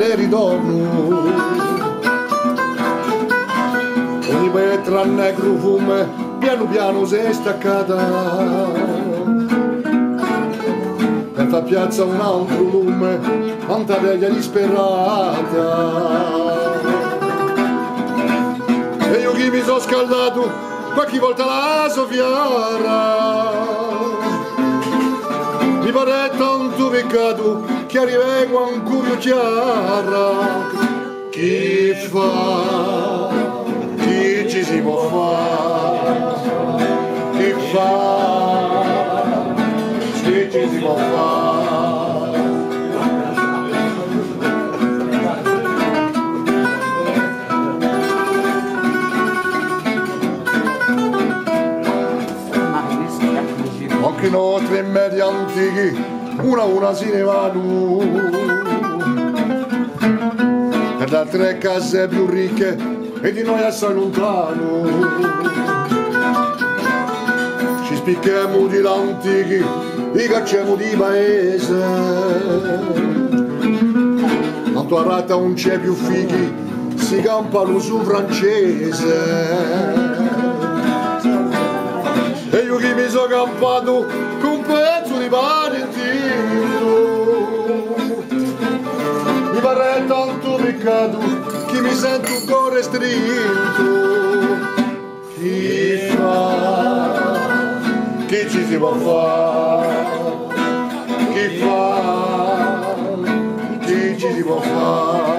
di ritorno. Ogni petra negro fume piano piano si è staccata per far piazza un altro lume, tanta veglia disperata. E io chi mi sono scaldato qualche volta la soffiara, mi pare tanto peccato che arriva quando più chiara. Chi fa, chi ci si può fare, chi fa, chi ci si può fare. Anche noi tre medi antichi, una a una se ne vanno, per le altre case più ricche e di noi assai lontano. Ci spicchiamo di l'antichi, li cacciamo di paese, tanto a rata non c'è più fighi, si campano su francese. E io che mi sono campato con un pezzo di pane tinto, mi pare tanto peccato che mi sento un cuore strinto. Chi fa, chi ci si può fare, chi fa, chi ci si può fare.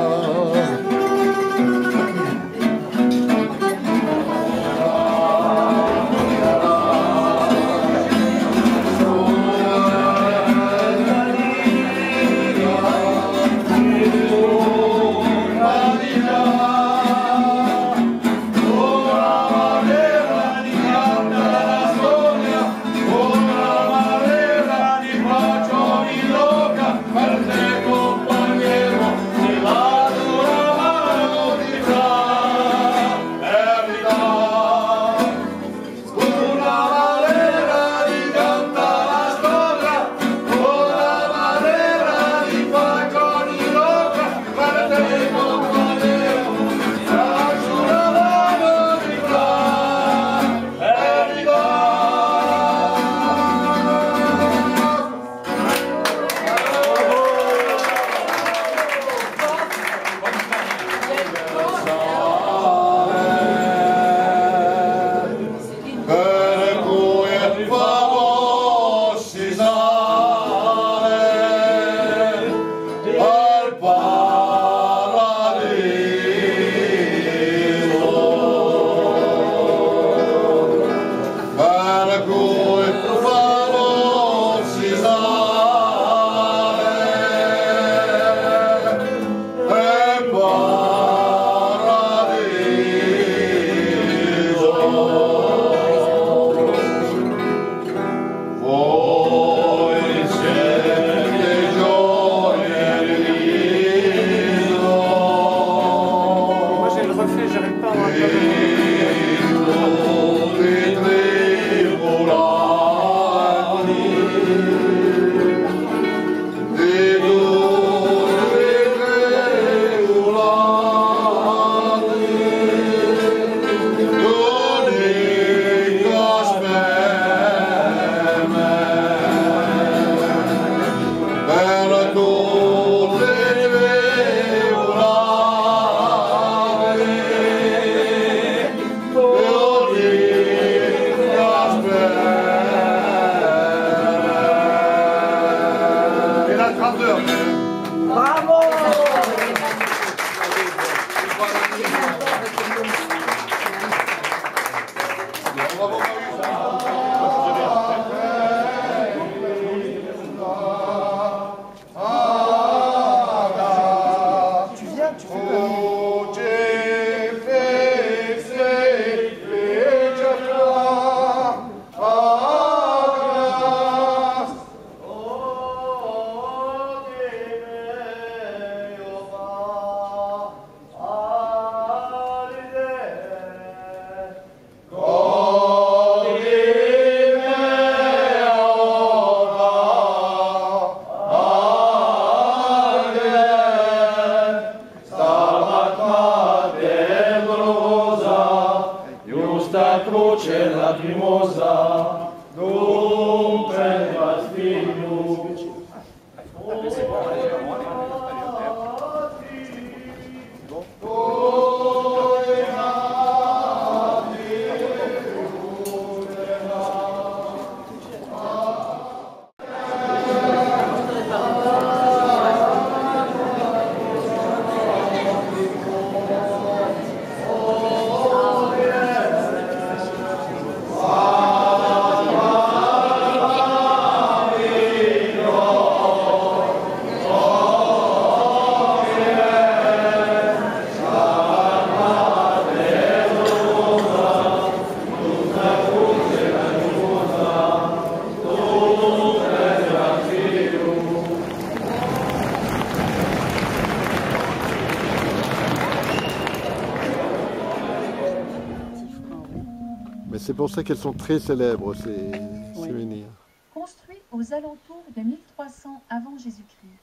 c'est pour ça qu'elles sont très célèbres, ces menhirs. Construit aux alentours de 1300 avant Jésus-Christ,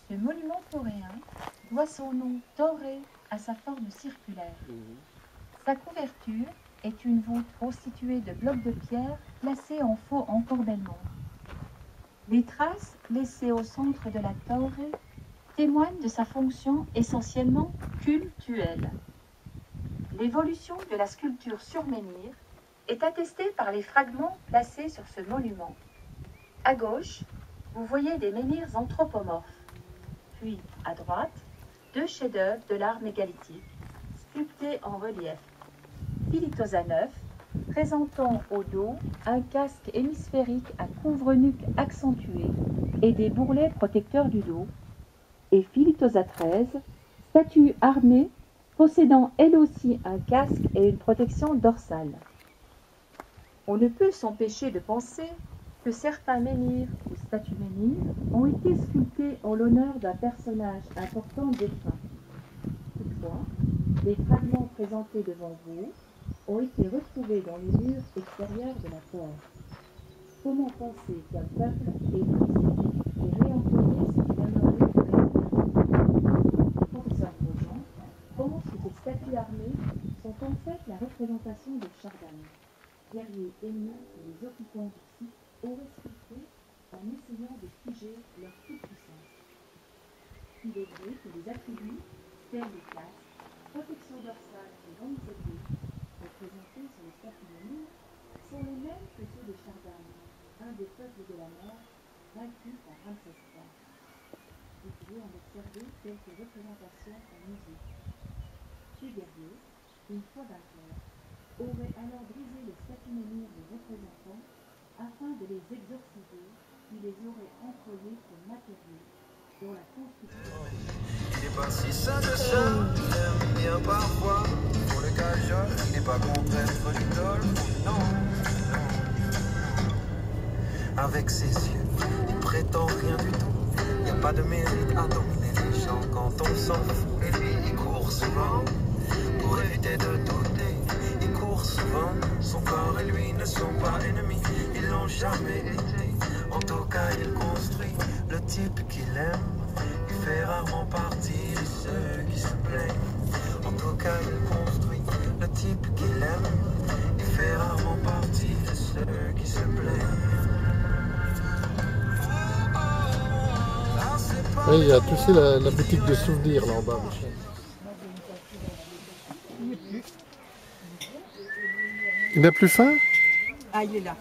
ce monument coréen doit son nom doré à sa forme circulaire. Sa couverture est une voûte constituée de blocs de pierre placés en faux encorbellement. Les traces laissées au centre de la torre témoignent de sa fonction essentiellement cultuelle. L'évolution de la sculpture sur menhir est attestée par les fragments placés sur ce monument. À gauche, vous voyez des menhirs anthropomorphes. Puis, à droite, deux chefs-d'œuvre de l'art mégalithique, sculptés en relief. Philitosa 9, présentant au dos un casque hémisphérique à couvre-nuque accentué et des bourrelets protecteurs du dos. Et Philitosa 13, statue armée, possédant elle aussi un casque et une protection dorsale. On ne peut s'empêcher de penser que certains menhirs ou statues menhirs ont été sculptés en l'honneur d'un personnage important défunt. Toutefois, les fragments présentés devant vous ont été retrouvés dans les murs extérieurs de la terre. Comment penser qu'un peuple ait brisé et réemployé ce qu'il aimerait rester? Professeur Grosjean pense que ces statues armées sont en fait la représentation de Chardin, guerriers ennemis que les occupants du site auraient sculptés en essayant de figer leur toute-puissance. Il est vrai que les attributs, tels les classes, protection dorsale et grandes épées, représentés sur les statues menhirs, sont les mêmes que ceux de Chardin, un des peuples de la mer, vaincu par Ramsès III. Vous pouvez en observer quelques représentations au musée. Ces guerriers, une fois vainqueurs, auraient alors brisé les statues menhirs des représentants afin de les exorciser, puis les auraient employés comme matériaux dans la construction. Il n'est pas si sain de ça, il aime bien parfois. Pour le cajole, il n'est pas contre être l'idole, non. Avec ses yeux, il prétend rien du tout. Il n'y a pas de mérite à dominer les gens quand on s'en fout. Et lui, il court souvent pour éviter de douter. Il court souvent, son corps et lui ne sont pas ennemis. Ils l'ont jamais été. En tout cas, il construit le type qu'il aime. Il fait rarement partie de ceux qui se plaignent. En tout cas, il construit le type qu'il aime. Il fait rarement partie de ceux qui se plaignent. Oui, il y a aussi la boutique de souvenirs là en bas, Michel. Il n'a plus faim? Ah, il est là.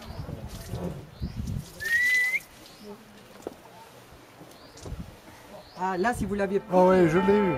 Ah, là, si vous l'aviez pris. Oh oui, je l'ai eu.